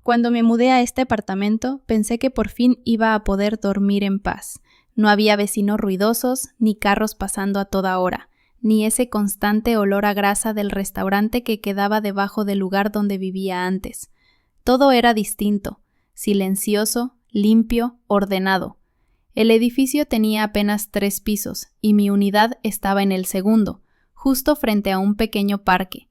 Cuando me mudé a este apartamento, pensé que por fin iba a poder dormir en paz. No había vecinos ruidosos, ni carros pasando a toda hora, ni ese constante olor a grasa del restaurante que quedaba debajo del lugar donde vivía antes. Todo era distinto, silencioso, limpio, ordenado. El edificio tenía apenas 3 pisos y mi unidad estaba en el segundo, justo frente a un pequeño parque.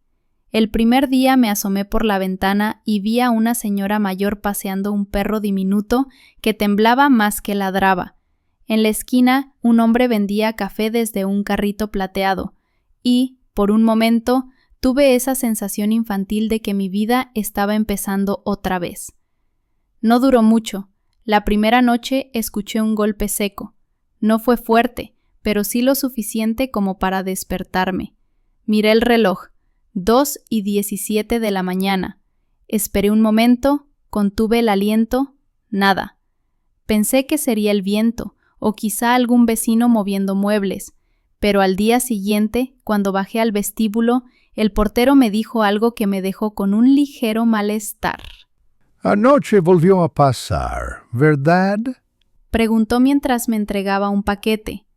El primer día me asomé por la ventana y vi a una señora mayor paseando un perro diminuto que temblaba más que ladraba. En la esquina, un hombre vendía café desde un carrito plateado y, por un momento, tuve esa sensación infantil de que mi vida estaba empezando otra vez. No duró mucho. La primera noche escuché un golpe seco. No fue fuerte, pero sí lo suficiente como para despertarme. Miré el reloj. 2:17 de la mañana. Esperé un momento, contuve el aliento, nada. Pensé que sería el viento, o quizá algún vecino moviendo muebles, pero al día siguiente, cuando bajé al vestíbulo, el portero me dijo algo que me dejó con un ligero malestar. Anoche volvió a pasar, ¿verdad? Preguntó mientras me entregaba un paquete.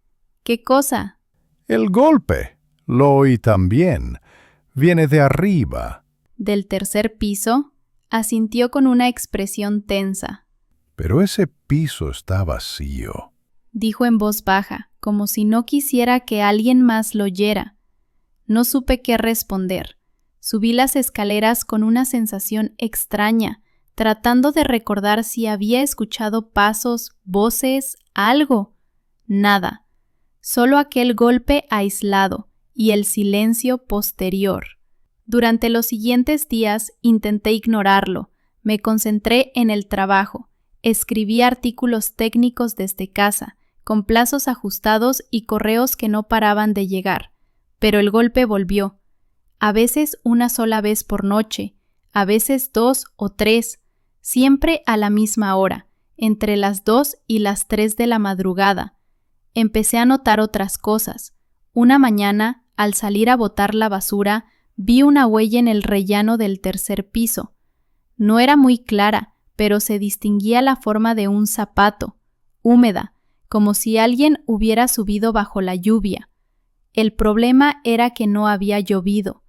¿Qué cosa? El golpe. Lo oí también. Viene de arriba. ¿Del tercer piso? Asintió con una expresión tensa. Pero ese piso está vacío. Dijo en voz baja, como si no quisiera que alguien más lo oyera. No supe qué responder. Subí las escaleras con una sensación extraña, tratando de recordar si había escuchado pasos, voces, algo. Nada. Solo aquel golpe aislado y el silencio posterior. Durante los siguientes días intenté ignorarlo. Me concentré en el trabajo. Escribí artículos técnicos desde casa, con plazos ajustados y correos que no paraban de llegar. Pero el golpe volvió. A veces una sola vez por noche, a veces 2 o 3, siempre a la misma hora, entre las 2 y las 3 de la madrugada. Empecé a notar otras cosas. Una mañana, al salir a botar la basura, vi una huella en el rellano del tercer piso. No era muy clara, pero se distinguía la forma de un zapato, húmeda, como si alguien hubiera subido bajo la lluvia. El problema era que no había llovido.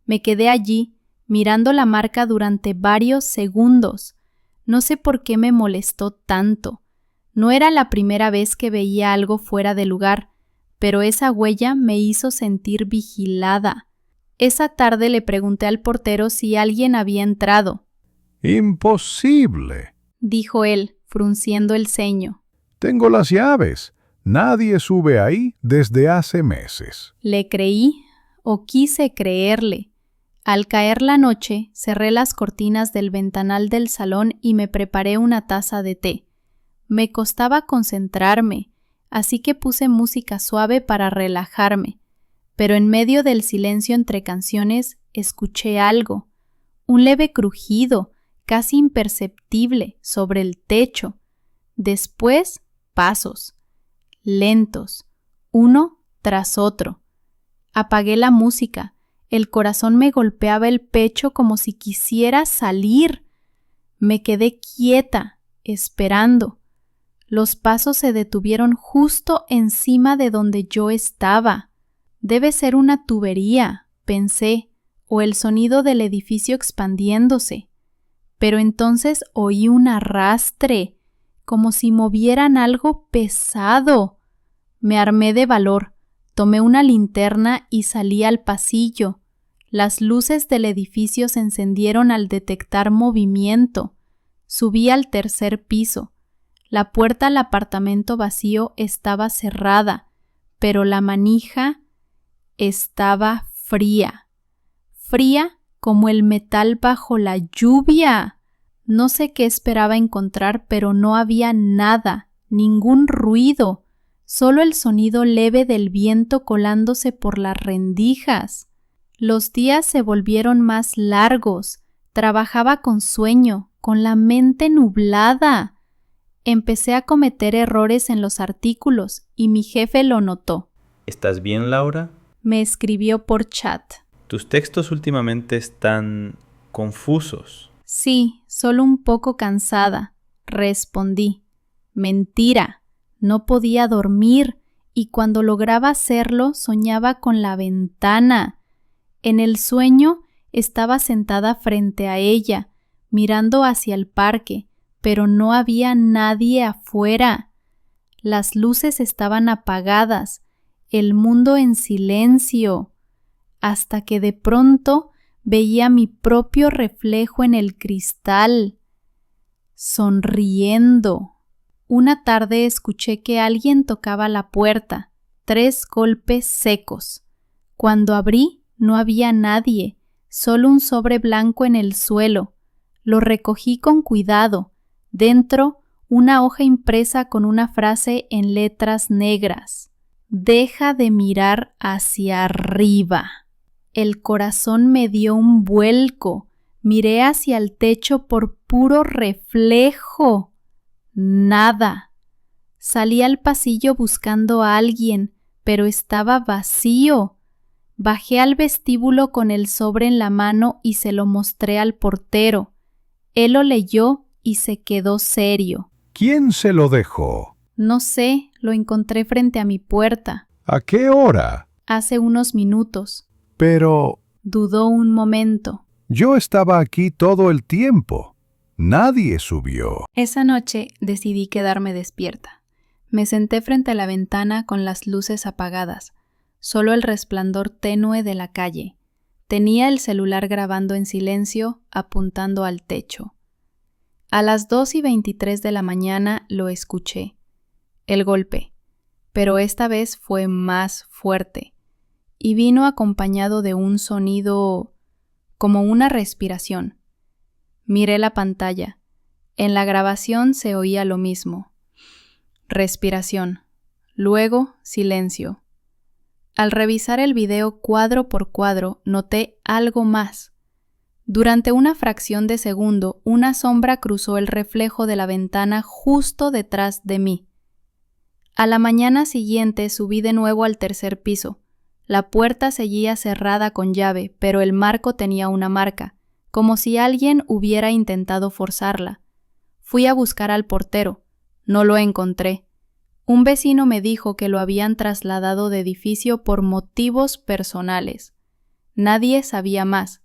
Me quedé allí, mirando la marca durante varios segundos. No sé por qué me molestó tanto. No era la primera vez que veía algo fuera de lugar, pero esa huella me hizo sentir vigilada. Esa tarde le pregunté al portero si alguien había entrado. Imposible, dijo él, frunciendo el ceño. Tengo las llaves. Nadie sube ahí desde hace meses. Le creí, o quise creerle. Al caer la noche, cerré las cortinas del ventanal del salón y me preparé una taza de té. Me costaba concentrarme, así que puse música suave para relajarme. Pero en medio del silencio entre canciones, escuché algo. Un leve crujido, casi imperceptible, sobre el techo. Después, pasos. Lentos, uno tras otro. Apagué la música. El corazón me golpeaba el pecho como si quisiera salir. Me quedé quieta, esperando. Los pasos se detuvieron justo encima de donde yo estaba. Debe ser una tubería, pensé, o el sonido del edificio expandiéndose. Pero entonces oí un arrastre, como si movieran algo pesado. Me armé de valor, tomé una linterna y salí al pasillo. Las luces del edificio se encendieron al detectar movimiento. Subí al tercer piso. La puerta al apartamento vacío estaba cerrada, pero la manija estaba fría. Fría como el metal bajo la lluvia. No sé qué esperaba encontrar, pero no había nada, ningún ruido, solo el sonido leve del viento colándose por las rendijas. Los días se volvieron más largos. Trabajaba con sueño, con la mente nublada. Empecé a cometer errores en los artículos y mi jefe lo notó. ¿Estás bien, Laura? Me escribió por chat. Tus textos últimamente están confusos. Sí, solo un poco cansada, respondí. Mentira, no podía dormir y cuando lograba hacerlo soñaba con la ventana. En el sueño estaba sentada frente a ella, mirando hacia el parque, pero no había nadie afuera. Las luces estaban apagadas, el mundo en silencio, hasta que de pronto veía mi propio reflejo en el cristal, sonriendo. Una tarde escuché que alguien tocaba la puerta, 3 golpes secos. Cuando abrí, no había nadie, solo un sobre blanco en el suelo. Lo recogí con cuidado. Dentro, una hoja impresa con una frase en letras negras. Deja de mirar hacia arriba. El corazón me dio un vuelco. Miré hacia el techo por puro reflejo. Nada. Salí al pasillo buscando a alguien, pero estaba vacío. Bajé al vestíbulo con el sobre en la mano y se lo mostré al portero. Él lo leyó y se quedó serio. ¿Quién se lo dejó? No sé, lo encontré frente a mi puerta. ¿A qué hora? Hace unos minutos. Pero Dudó un momento. yo estaba aquí todo el tiempo. Nadie subió. Esa noche decidí quedarme despierta. Me senté frente a la ventana con las luces apagadas, solo el resplandor tenue de la calle. Tenía el celular grabando en silencio, apuntando al techo. A las 2:23 de la mañana lo escuché. El golpe, pero esta vez fue más fuerte, y vino acompañado de un sonido como una respiración. Miré la pantalla. En la grabación se oía lo mismo. Respiración. Luego, silencio. Al revisar el video cuadro por cuadro, noté algo más. Durante una fracción de segundo, una sombra cruzó el reflejo de la ventana justo detrás de mí. A la mañana siguiente subí de nuevo al 3er piso. La puerta seguía cerrada con llave, pero el marco tenía una marca, como si alguien hubiera intentado forzarla. Fui a buscar al portero. No lo encontré. Un vecino me dijo que lo habían trasladado de edificio por motivos personales. Nadie sabía más.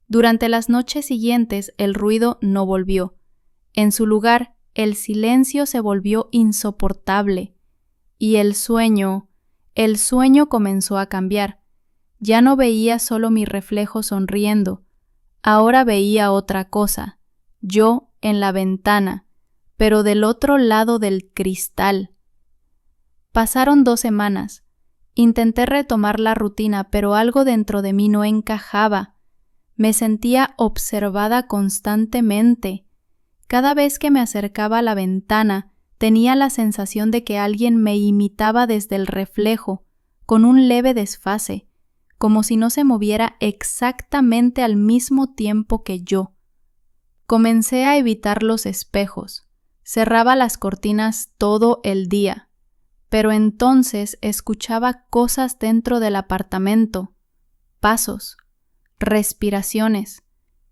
Durante las noches siguientes el ruido no volvió. En su lugar, el silencio se volvió insoportable. Y el sueño comenzó a cambiar. Ya no veía solo mi reflejo sonriendo. Ahora veía otra cosa. Yo en la ventana, pero del otro lado del cristal. Pasaron 2 semanas. Intenté retomar la rutina, pero algo dentro de mí no encajaba. Me sentía observada constantemente. Cada vez que me acercaba a la ventana, tenía la sensación de que alguien me imitaba desde el reflejo, con un leve desfase, como si no se moviera exactamente al mismo tiempo que yo. Comencé a evitar los espejos. Cerraba las cortinas todo el día. Pero entonces escuchaba cosas dentro del apartamento. Pasos, respiraciones,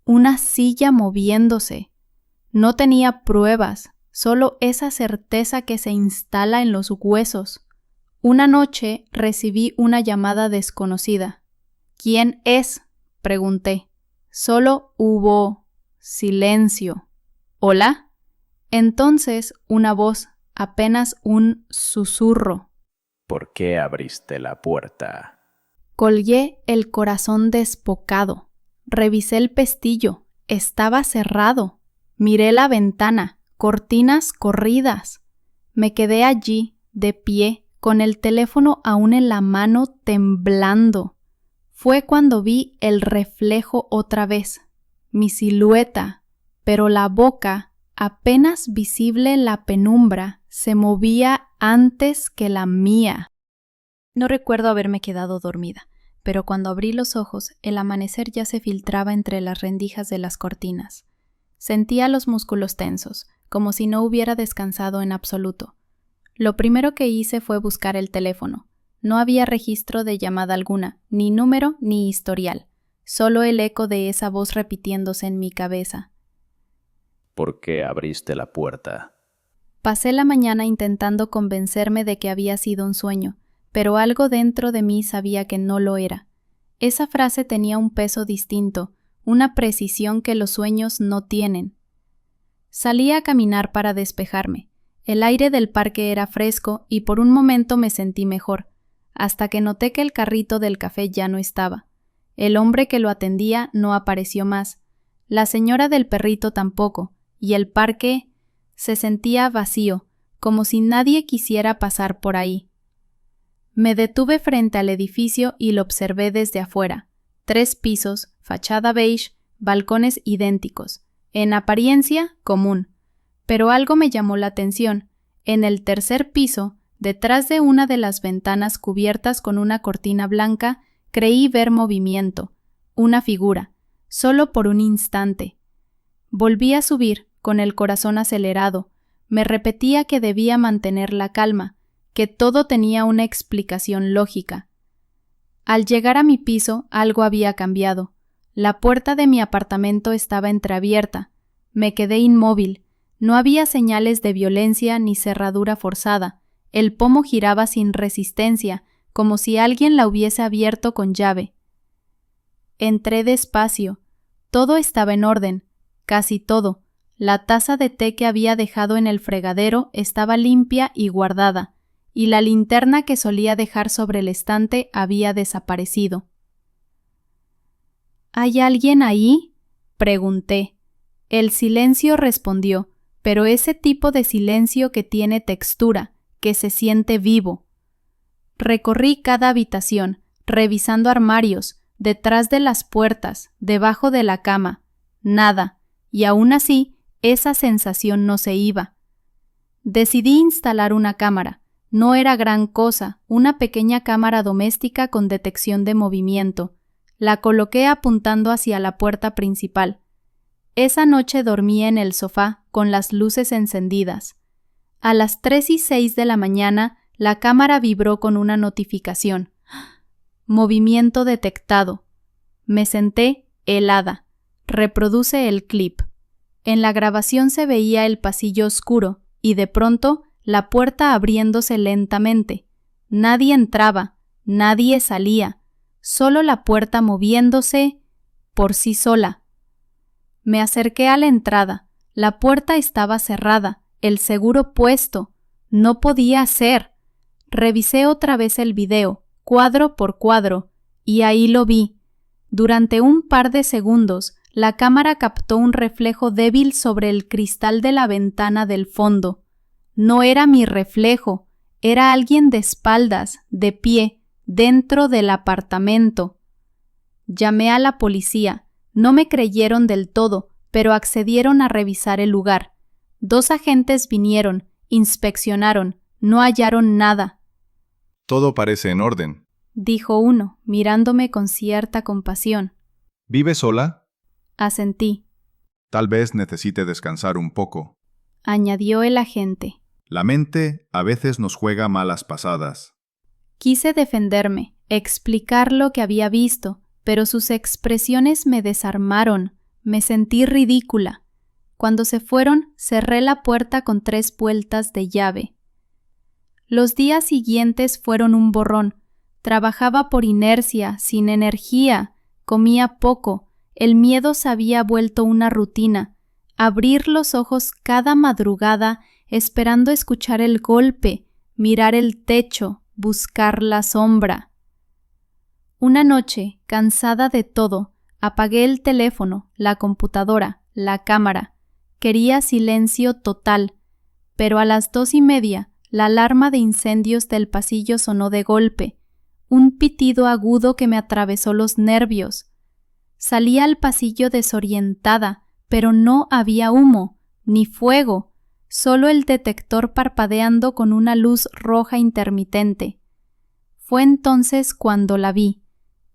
una silla moviéndose. No tenía pruebas, solo esa certeza que se instala en los huesos. Una noche recibí una llamada desconocida. ¿Quién es?, pregunté. Solo hubo silencio. ¿Hola? Entonces una voz, apenas un susurro. ¿Por qué abriste la puerta? Colgué el corazón despocado. Revisé el pestillo. Estaba cerrado. Miré la ventana. Cortinas corridas. Me quedé allí, de pie, con el teléfono aún en la mano, temblando. Fue cuando vi el reflejo otra vez. Mi silueta, pero la boca, apenas visible en la penumbra, se movía antes que la mía. No recuerdo haberme quedado dormida, pero cuando abrí los ojos, el amanecer ya se filtraba entre las rendijas de las cortinas. Sentía los músculos tensos, como si no hubiera descansado en absoluto. Lo primero que hice fue buscar el teléfono. No había registro de llamada alguna, ni número ni historial, solo el eco de esa voz repitiéndose en mi cabeza. ¿Por qué abriste la puerta? Pasé la mañana intentando convencerme de que había sido un sueño, pero algo dentro de mí sabía que no lo era. Esa frase tenía un peso distinto, una precisión que los sueños no tienen. Salí a caminar para despejarme. El aire del parque era fresco y por un momento me sentí mejor, hasta que noté que el carrito del café ya no estaba. El hombre que lo atendía no apareció más, la señora del perrito tampoco, y el parque se sentía vacío, como si nadie quisiera pasar por ahí. Me detuve frente al edificio y lo observé desde afuera. 3 pisos, fachada beige, balcones idénticos. En apariencia, común. Pero algo me llamó la atención. En el tercer piso, detrás de una de las ventanas cubiertas con una cortina blanca, creí ver movimiento. Una figura. Solo por un instante. Volví a subir, con el corazón acelerado. Me repetía que debía mantener la calma, que todo tenía una explicación lógica. Al llegar a mi piso, algo había cambiado. La puerta de mi apartamento estaba entreabierta. Me quedé inmóvil. No había señales de violencia ni cerradura forzada. El pomo giraba sin resistencia, como si alguien la hubiese abierto con llave. Entré despacio. Todo estaba en orden, casi todo. La taza de té que había dejado en el fregadero estaba limpia y guardada, y la linterna que solía dejar sobre el estante había desaparecido. ¿Hay alguien ahí?, pregunté. El silencio respondió, pero ese tipo de silencio que tiene textura, que se siente vivo. Recorrí cada habitación, revisando armarios, detrás de las puertas, debajo de la cama. Nada, y aún así, esa sensación no se iba. Decidí instalar una cámara. No era gran cosa, una pequeña cámara doméstica con detección de movimiento. La coloqué apuntando hacia la puerta principal. Esa noche dormí en el sofá, con las luces encendidas. A las 3:06 de la mañana, la cámara vibró con una notificación. Movimiento detectado. Me senté, helada. Reproduce el clip. En la grabación se veía el pasillo oscuro, y de pronto, la puerta abriéndose lentamente. Nadie entraba, nadie salía, solo la puerta moviéndose por sí sola. Me acerqué a la entrada. La puerta estaba cerrada, el seguro puesto. No podía ser. Revisé otra vez el video, cuadro por cuadro, y ahí lo vi. Durante un par de segundos, la cámara captó un reflejo débil sobre el cristal de la ventana del fondo. No era mi reflejo, era alguien de espaldas, de pie, dentro del apartamento. Llamé a la policía. No me creyeron del todo, pero accedieron a revisar el lugar. 2 agentes vinieron, inspeccionaron, no hallaron nada. Todo parece en orden, Dijo uno, mirándome con cierta compasión. ¿Vive sola? Asentí. Tal vez necesite descansar un poco. Añadió el agente. La mente a veces nos juega malas pasadas. Quise defenderme, explicar lo que había visto, pero sus expresiones me desarmaron. Me sentí ridícula. Cuando se fueron, cerré la puerta con 3 vueltas de llave. Los días siguientes fueron un borrón. Trabajaba por inercia, sin energía, comía poco. El miedo se había vuelto una rutina. Abrir los ojos cada madrugada esperando escuchar el golpe, mirar el techo, buscar la sombra. Una noche, cansada de todo, apagué el teléfono, la computadora, la cámara. Quería silencio total, pero a las 2:30 la alarma de incendios del pasillo sonó de golpe, un pitido agudo que me atravesó los nervios. Salí al pasillo desorientada, pero no había humo, ni fuego, solo el detector parpadeando con una luz roja intermitente. Fue entonces cuando la vi,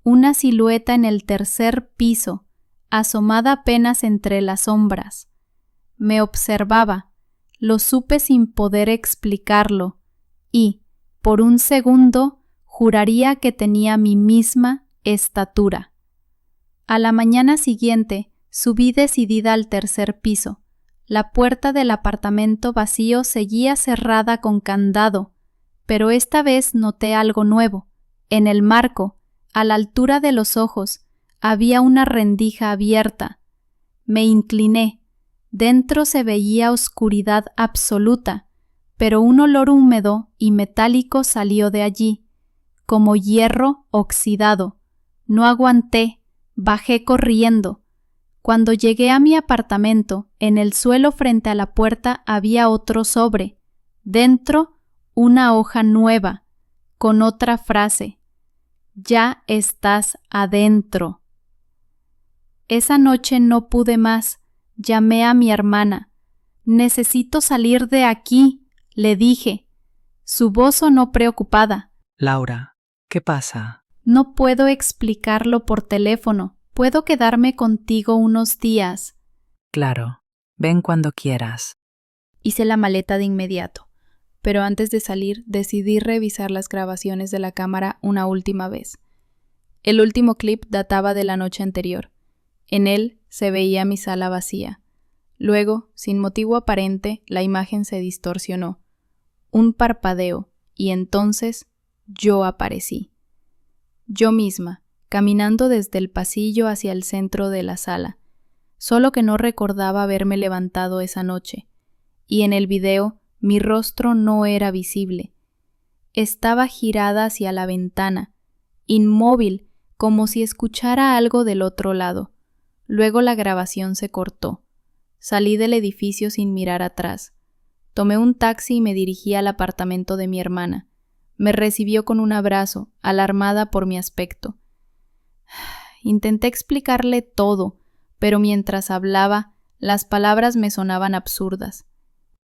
una silueta en el tercer piso, asomada apenas entre las sombras. Me observaba, lo supe sin poder explicarlo, y, por un segundo, juraría que tenía mi misma estatura. A la mañana siguiente, subí decidida al tercer piso. La puerta del apartamento vacío seguía cerrada con candado, pero esta vez noté algo nuevo. En el marco, a la altura de los ojos, había una rendija abierta. Me incliné. Dentro se veía oscuridad absoluta, pero un olor húmedo y metálico salió de allí, como hierro oxidado. No aguanté, bajé corriendo. Cuando llegué a mi apartamento, en el suelo frente a la puerta había otro sobre. Dentro, una hoja nueva, con otra frase: «Ya estás adentro». Esa noche no pude más. Llamé a mi hermana. «Necesito salir de aquí», le dije. Su voz sonó preocupada. Laura, ¿qué pasa? «No puedo explicarlo por teléfono. ¿Puedo quedarme contigo unos días?» Claro, ven cuando quieras. Hice la maleta de inmediato, pero antes de salir decidí revisar las grabaciones de la cámara una última vez. El último clip databa de la noche anterior. En él se veía mi sala vacía. Luego, sin motivo aparente, la imagen se distorsionó. Un parpadeo, y entonces yo aparecí. Yo misma, caminando desde el pasillo hacia el centro de la sala, solo que no recordaba haberme levantado esa noche, y en el video mi rostro no era visible. Estaba girada hacia la ventana, inmóvil, como si escuchara algo del otro lado. Luego la grabación se cortó. Salí del edificio sin mirar atrás. Tomé un taxi y me dirigí al apartamento de mi hermana. Me recibió con un abrazo, alarmada por mi aspecto. Intenté explicarle todo, pero mientras hablaba, las palabras me sonaban absurdas.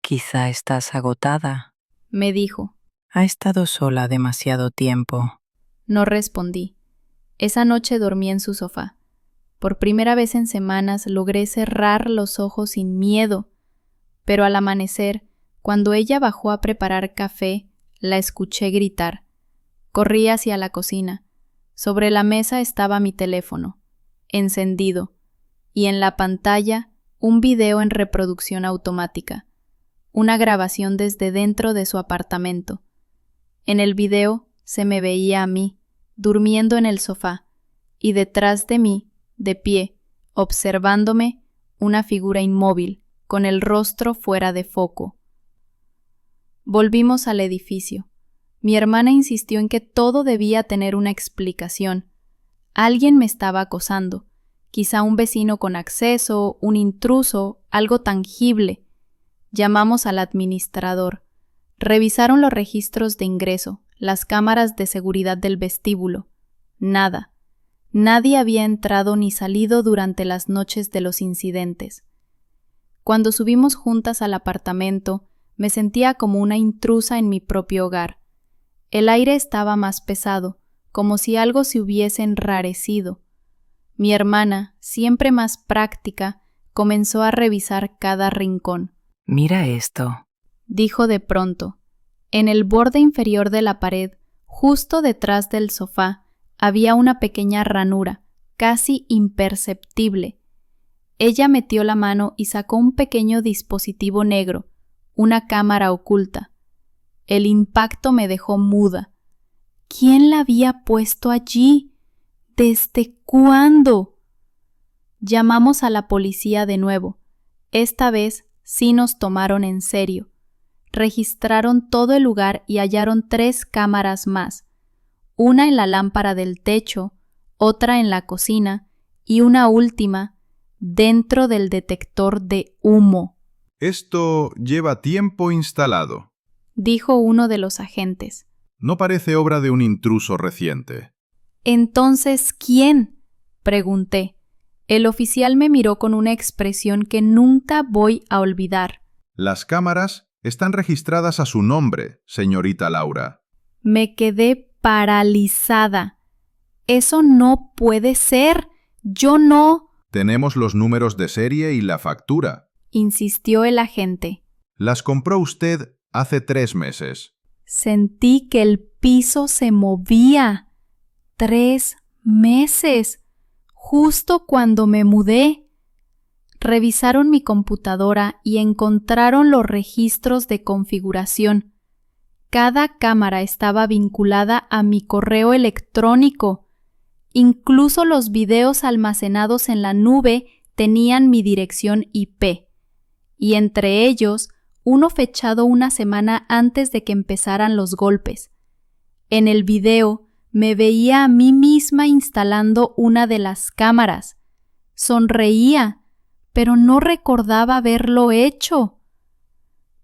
Quizá estás agotada. Me dijo. Ha estado sola demasiado tiempo. No respondí. Esa noche dormí en su sofá. Por primera vez en semanas logré cerrar los ojos sin miedo, pero al amanecer, cuando ella bajó a preparar café, la escuché gritar. Corrí hacia la cocina. Sobre la mesa estaba mi teléfono, encendido, y en la pantalla un video en reproducción automática, una grabación desde dentro de su apartamento. En el video se me veía a mí, durmiendo en el sofá, y detrás de mí, de pie, observándome, una figura inmóvil, con el rostro fuera de foco. Volvimos al edificio. Mi hermana insistió en que todo debía tener una explicación. Alguien me estaba acosando, quizá un vecino con acceso, un intruso, algo tangible. Llamamos al administrador. Revisaron los registros de ingreso, las cámaras de seguridad del vestíbulo. Nada. Nadie había entrado ni salido durante las noches de los incidentes. Cuando subimos juntas al apartamento, me sentía como una intrusa en mi propio hogar. El aire estaba más pesado, como si algo se hubiese enrarecido. Mi hermana, siempre más práctica, comenzó a revisar cada rincón. Mira esto, dijo de pronto. En el borde inferior de la pared, justo detrás del sofá, había una pequeña ranura, casi imperceptible. Ella metió la mano y sacó un pequeño dispositivo negro, una cámara oculta. El impacto me dejó muda. ¿Quién la había puesto allí? ¿Desde cuándo? Llamamos a la policía de nuevo. Esta vez sí nos tomaron en serio. Registraron todo el lugar y hallaron 3 cámaras más. Una en la lámpara del techo, otra en la cocina y una última dentro del detector de humo. Esto lleva tiempo instalado. Dijo uno de los agentes. No parece obra de un intruso reciente. ¿Entonces quién?, pregunté. El oficial me miró con una expresión que nunca voy a olvidar. Las cámaras están registradas a su nombre, señorita Laura. Me quedé paralizada. Eso no puede ser. Yo no. Tenemos los números de serie y la factura. Insistió el agente. Las compró usted hace 3 meses. Sentí que el piso se movía. 3 meses. Justo cuando me mudé. Revisaron mi computadora y encontraron los registros de configuración. Cada cámara estaba vinculada a mi correo electrónico. Incluso los videos almacenados en la nube tenían mi dirección IP, y entre ellos uno fechado una semana antes de que empezaran los golpes. En el video me veía a mí misma instalando una de las cámaras. Sonreía, pero no recordaba haberlo hecho.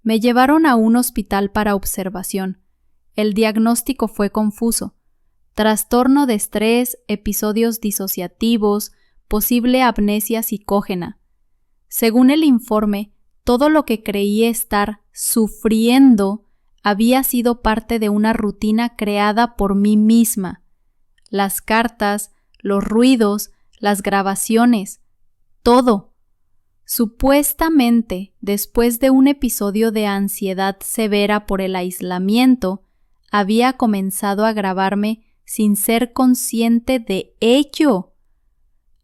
Me llevaron a un hospital para observación. El diagnóstico fue confuso. Trastorno de estrés, episodios disociativos, posible amnesia psicógena. Según el informe, todo lo que creí estar sufriendo había sido parte de una rutina creada por mí misma. Las cartas, los ruidos, las grabaciones, todo. Supuestamente, después de un episodio de ansiedad severa por el aislamiento, había comenzado a grabarme sin ser consciente de ello.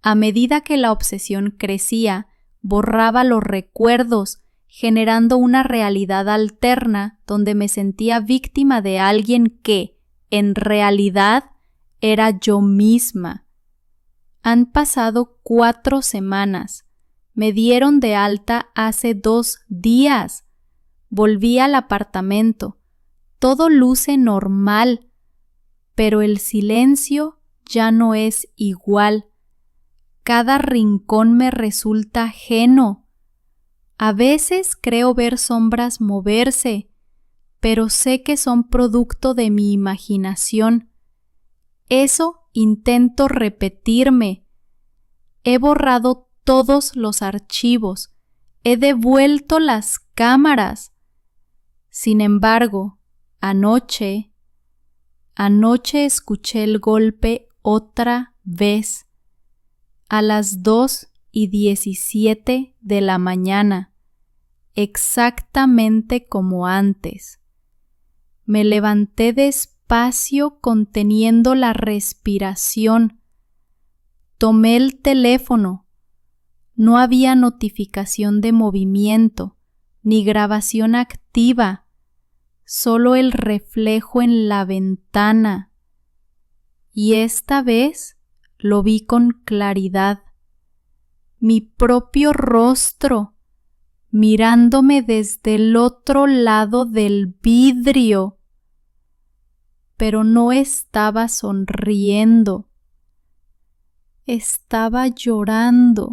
A medida que la obsesión crecía, borraba los recuerdos, generando una realidad alterna donde me sentía víctima de alguien que, en realidad, era yo misma. Han pasado 4 semanas. Me dieron de alta hace 2 días. Volví al apartamento. Todo luce normal, pero el silencio ya no es igual. Cada rincón me resulta ajeno. A veces creo ver sombras moverse, pero sé que son producto de mi imaginación. Eso intento repetirme. He borrado todos los archivos. He devuelto las cámaras. Sin embargo, anoche escuché el golpe otra vez. A las 2:17 de la mañana, exactamente como antes. Me levanté despacio conteniendo la respiración. Tomé el teléfono. No había notificación de movimiento, ni grabación activa, solo el reflejo en la ventana. Y esta vez lo vi con claridad. Mi propio rostro, mirándome desde el otro lado del vidrio. Pero no estaba sonriendo. Estaba llorando.